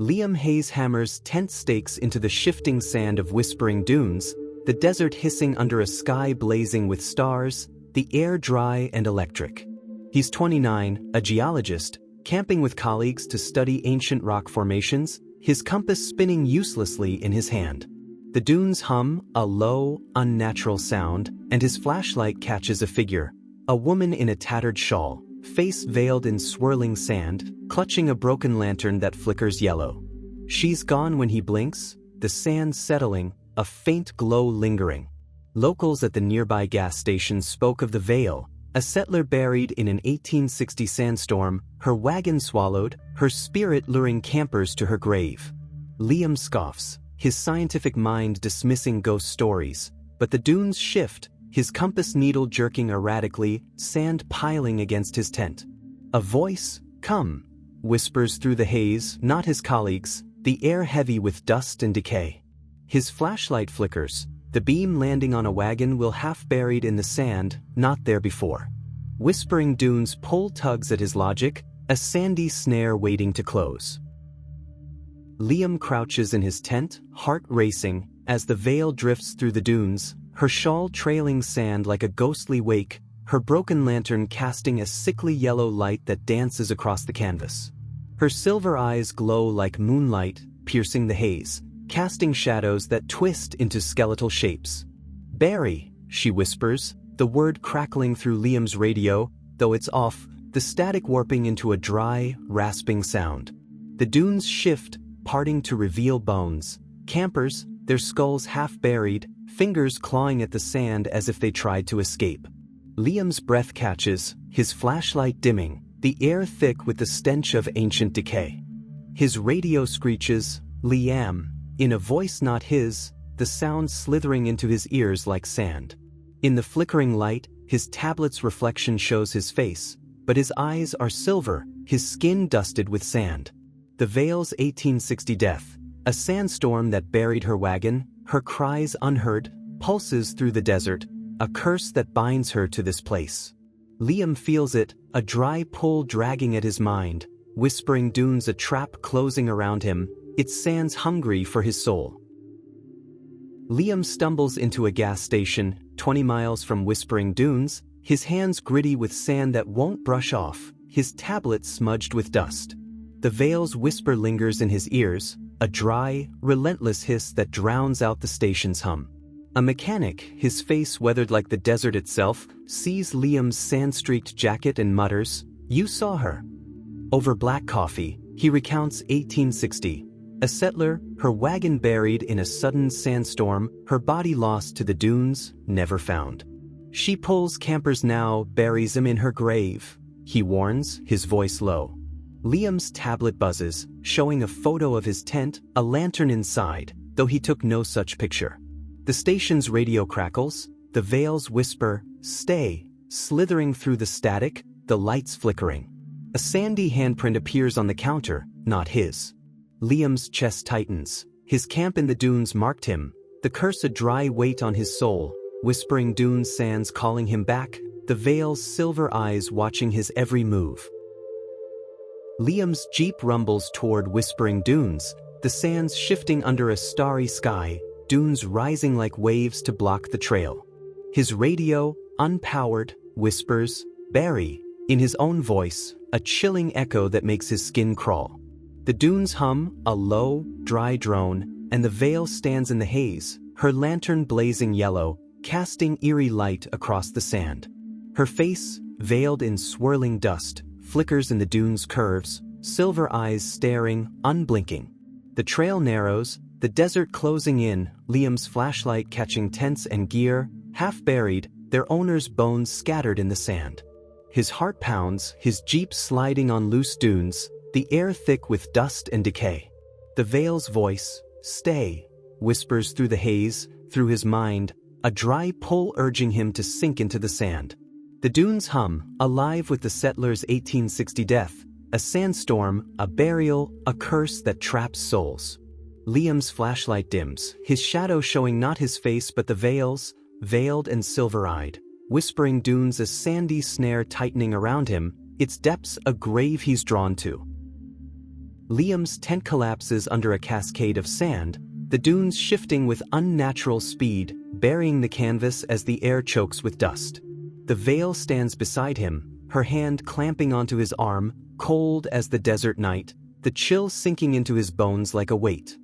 Liam Hayes hammers tent stakes into the shifting sand of whispering dunes, the desert hissing under a sky blazing with stars, the air dry and electric. He's 29, a geologist, camping with colleagues to study ancient rock formations, his compass spinning uselessly in his hand. The dunes hum, a low, unnatural sound, and his flashlight catches a figure, a woman in a tattered shawl, face veiled in swirling sand, clutching a broken lantern that flickers yellow. She's gone when he blinks, the sand settling, a faint glow lingering. Locals at the nearby gas station spoke of the Veil, a settler buried in an 1860 sandstorm, her wagon swallowed, her spirit luring campers to her grave. Liam scoffs, his scientific mind dismissing ghost stories, but the dunes shift, his compass needle jerking erratically, sand piling against his tent. A voice, "Come," whispers through the haze, not his colleagues, the air heavy with dust and decay. His flashlight flickers, the beam landing on a wagon will half buried in the sand, not there before. Whispering dunes pull tugs at his logic, a sandy snare waiting to close. Liam crouches in his tent, heart racing, as the Veil drifts through the dunes, her shawl trailing sand like a ghostly wake, her broken lantern casting a sickly yellow light that dances across the canvas. Her silver eyes glow like moonlight, piercing the haze, casting shadows that twist into skeletal shapes. "Barry," she whispers, the word crackling through Liam's radio, though it's off, the static warping into a dry, rasping sound. The dunes shift, parting to reveal bones. Campers, their skulls half buried, fingers clawing at the sand as if they tried to escape. Liam's breath catches, his flashlight dimming, the air thick with the stench of ancient decay. His radio screeches, "Liam," in a voice not his, the sound slithering into his ears like sand. In the flickering light, his tablet's reflection shows his face, but his eyes are silver, his skin dusted with sand. The Veil's 1860 death, a sandstorm that buried her wagon, her cries unheard, pulses through the desert, a curse that binds her to this place. Liam feels it, a dry pull dragging at his mind, whispering dunes a trap closing around him, its sands hungry for his soul. Liam stumbles into a gas station, 20 miles from whispering dunes, his hands gritty with sand that won't brush off, his tablet smudged with dust. The Veil's whisper lingers in his ears, a dry, relentless hiss that drowns out the station's hum. A mechanic, his face weathered like the desert itself, sees Liam's sand-streaked jacket and mutters, "You saw her." Over black coffee, he recounts 1860. A settler, her wagon buried in a sudden sandstorm, her body lost to the dunes, never found. She pulls campers now, buries them in her grave, he warns, his voice low. Liam's tablet buzzes, showing a photo of his tent, a lantern inside, though he took no such picture. The station's radio crackles, the Veil's whisper, "Stay," slithering through the static, the lights flickering. A sandy handprint appears on the counter, not his. Liam's chest tightens, his camp in the dunes marked him, the curse a dry weight on his soul, whispering dune sands calling him back, the Veil's silver eyes watching his every move. Liam's jeep rumbles toward whispering dunes, the sands shifting under a starry sky, dunes rising like waves to block the trail. His radio, unpowered, whispers, "Barry," in his own voice, a chilling echo that makes his skin crawl. The dunes hum, a low, dry drone, and the Veil stands in the haze, her lantern blazing yellow, casting eerie light across the sand. Her face, veiled in swirling dust, flickers in the dunes' curves, silver eyes staring, unblinking. The trail narrows, the desert closing in, Liam's flashlight catching tents and gear, half buried, their owner's bones scattered in the sand. His heart pounds, his jeep sliding on loose dunes, the air thick with dust and decay. The Veil's voice, "Stay," whispers through the haze, through his mind, a dry pull urging him to sink into the sand. The dunes hum, alive with the settler's 1860 death, a sandstorm, a burial, a curse that traps souls. Liam's flashlight dims, his shadow showing not his face but the Veil's, veiled and silver-eyed, whispering dunes a sandy snare tightening around him, its depths a grave he's drawn to. Liam's tent collapses under a cascade of sand, the dunes shifting with unnatural speed, burying the canvas as the air chokes with dust. The Veil stands beside him, her hand clamping onto his arm, cold as the desert night, the chill sinking into his bones like a weight.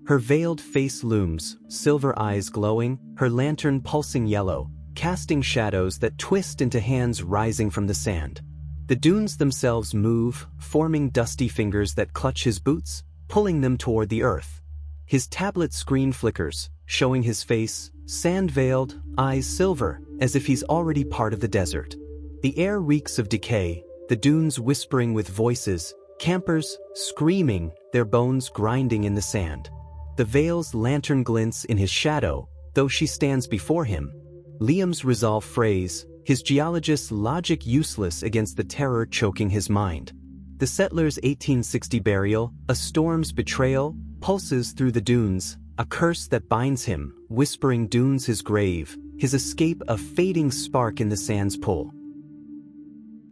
Her veiled face looms, silver eyes glowing, her lantern pulsing yellow, casting shadows that twist into hands rising from the sand. The dunes themselves move, forming dusty fingers that clutch his boots, pulling them toward the earth. His tablet screen flickers, showing his face, sand-veiled, eyes silver, as if he's already part of the desert. The air reeks of decay, the dunes whispering with voices, campers screaming, their bones grinding in the sand. The Veil's lantern glints in his shadow, though she stands before him. Liam's resolve frays, his geologist's logic useless against the terror choking his mind. The settler's 1860 burial, a storm's betrayal, pulses through the dunes, a curse that binds him, whispering dunes his grave, his escape a fading spark in the sand's pull.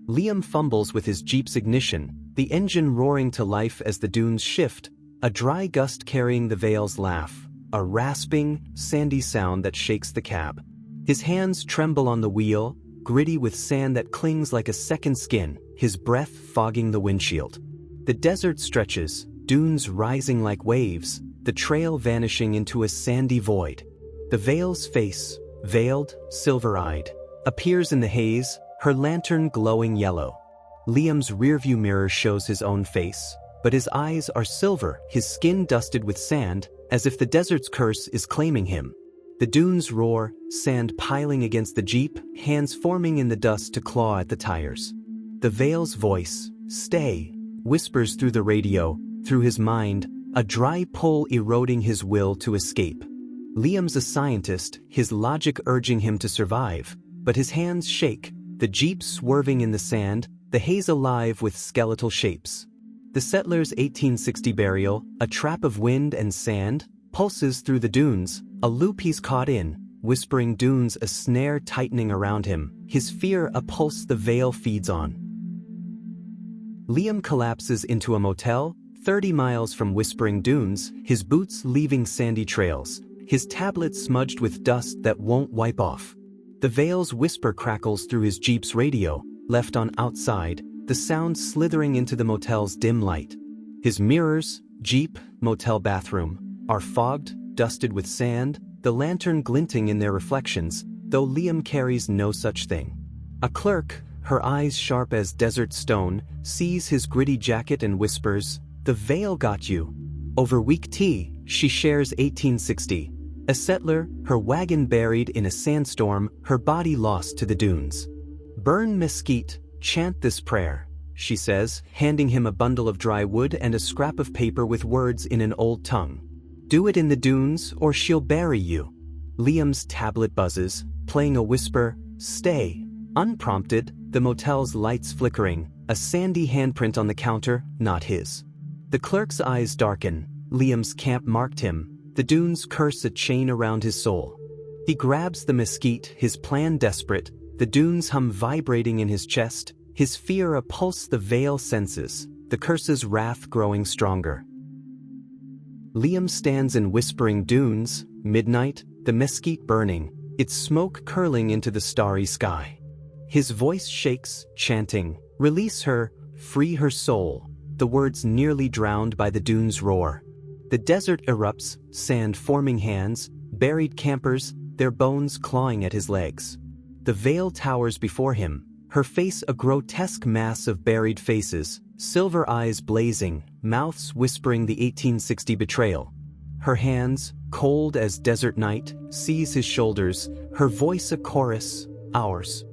Liam fumbles with his Jeep's ignition, the engine roaring to life as the dunes shift, a dry gust carrying the Veil's laugh, a rasping, sandy sound that shakes the cab. His hands tremble on the wheel, gritty with sand that clings like a second skin, his breath fogging the windshield. The desert stretches, dunes rising like waves, the trail vanishing into a sandy void. The Veil's face, veiled, silver-eyed, appears in the haze, her lantern glowing yellow. Liam's rearview mirror shows his own face, but his eyes are silver, his skin dusted with sand, as if the desert's curse is claiming him. The dunes roar, sand piling against the Jeep, hands forming in the dust to claw at the tires. The Veil's voice, "Stay," whispers through the radio, through his mind, a dry pull eroding his will to escape. Liam's a scientist, his logic urging him to survive, but his hands shake, the Jeep swerving in the sand, the haze alive with skeletal shapes. The settler's 1860 burial, a trap of wind and sand, pulses through the dunes, a loop he's caught in, whispering dunes a snare tightening around him, his fear a pulse the Veil feeds on. Liam collapses into a motel, 30 miles from whispering dunes, his boots leaving sandy trails, his tablet smudged with dust that won't wipe off. The Veil's whisper crackles through his Jeep's radio, left on outside, the sound slithering into the motel's dim light. His mirrors, Jeep, motel bathroom, are fogged, dusted with sand, the lantern glinting in their reflections, though Liam carries no such thing. A clerk, her eyes sharp as desert stone, sees his gritty jacket and whispers, "The Veil got you." Over weak tea, she shares 1860. A settler, her wagon buried in a sandstorm, her body lost to the dunes. "Burn mesquite, chant this prayer," she says, handing him a bundle of dry wood and a scrap of paper with words in an old tongue. "Do it in the dunes, or she'll bury you." Liam's tablet buzzes, playing a whisper, "Stay." Unprompted, the motel's lights flickering, a sandy handprint on the counter, not his. The clerk's eyes darken, Liam's camp marked him, the dunes curse a chain around his soul. He grabs the mesquite, his plan desperate, the dunes hum vibrating in his chest, his fear a pulse the Veil senses, the curse's wrath growing stronger. Liam stands in whispering dunes, midnight, the mesquite burning, its smoke curling into the starry sky. His voice shakes, chanting, "Release her, free her soul," the words nearly drowned by the dunes' roar. The desert erupts, sand forming hands, buried campers, their bones clawing at his legs. The Veil towers before him, her face a grotesque mass of buried faces, silver eyes blazing, mouths whispering the 1860 betrayal. Her hands, cold as desert night, seize his shoulders, her voice a chorus, "Ours."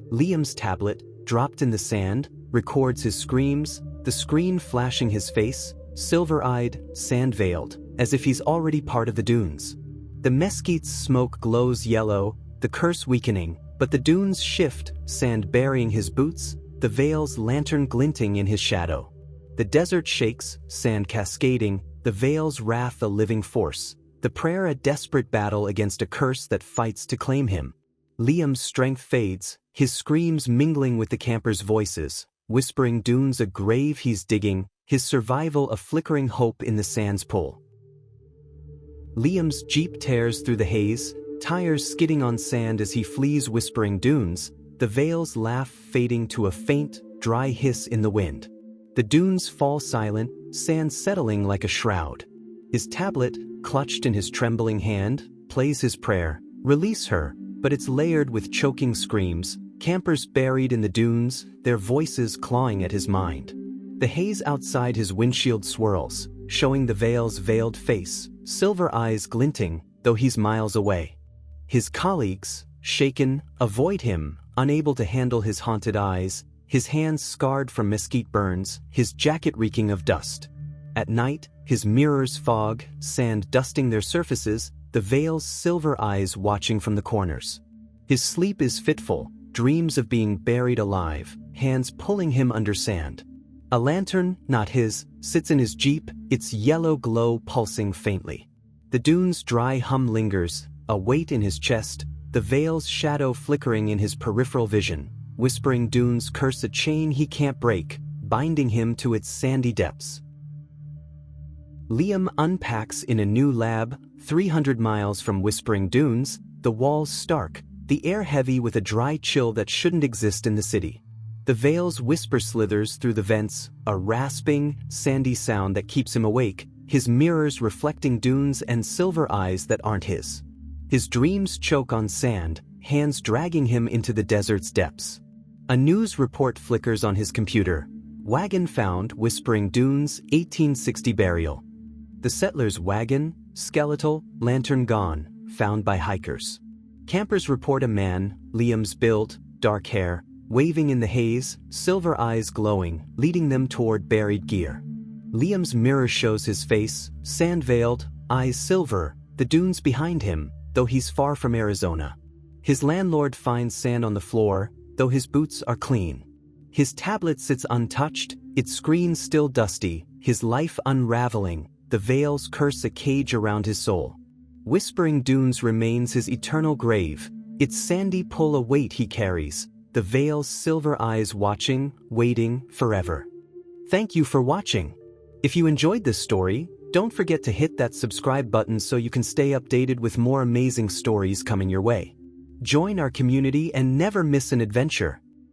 Liam's tablet, dropped in the sand, records his screams, the screen flashing his face, silver-eyed, sand-veiled, as if he's already part of the dunes. The mesquite's smoke glows yellow, the curse weakening, but the dunes shift, sand burying his boots, the Veil's lantern glinting in his shadow. The desert shakes, sand cascading, the Veil's wrath a living force, the prayer a desperate battle against a curse that fights to claim him. Liam's strength fades, his screams mingling with the campers' voices, whispering dunes a grave he's digging, his survival a flickering hope in the sand's pull. Liam's jeep tears through the haze, tires skidding on sand as he flees Whispering Dunes, the Vale's laugh fading to a faint, dry hiss in the wind. The dunes fall silent, sand settling like a shroud. His tablet, clutched in his trembling hand, plays his prayer, "Release her," but it's layered with choking screams, campers buried in the dunes, their voices clawing at his mind. The haze outside his windshield swirls, showing the Vale's veiled face, silver eyes glinting, though he's miles away. His colleagues, shaken, avoid him, unable to handle his haunted eyes, his hands scarred from mesquite burns, his jacket reeking of dust. At night, his mirrors fog, sand dusting their surfaces, the Vale's silver eyes watching from the corners. His sleep is fitful, dreams of being buried alive, hands pulling him under sand. A lantern, not his, sits in his jeep, its yellow glow pulsing faintly. The dune's dry hum lingers, a weight in his chest, the Vale's shadow flickering in his peripheral vision. Whispering Dunes curse a chain he can't break, binding him to its sandy depths. Liam unpacks in a new lab, 300 miles from Whispering Dunes, the walls stark, the air heavy with a dry chill that shouldn't exist in the city. The Vale's whisper slithers through the vents, a rasping, sandy sound that keeps him awake, his mirrors reflecting dunes and silver eyes that aren't his. His dreams choke on sand, hands dragging him into the desert's depths. A news report flickers on his computer. Wagon found, Whispering Dunes, 1860 burial. The settler's wagon, skeletal, lantern gone, found by hikers. Campers report a man, Liam's build, dark hair, waving in the haze, silver eyes glowing, leading them toward buried gear. Liam's mirror shows his face, sand-veiled, eyes silver, the dunes behind him, though he's far from Arizona. His landlord finds sand on the floor, though his boots are clean. His tablet sits untouched, its screen still dusty, his life unraveling, the Vale's curse a cage around his soul. Whispering Dunes remains his eternal grave, its sandy pull a weight he carries, the Vale's silver eyes watching, waiting, forever. Thank you for watching. If you enjoyed this story, don't forget to hit that subscribe button so you can stay updated with more amazing stories coming your way. Join our community and never miss an adventure.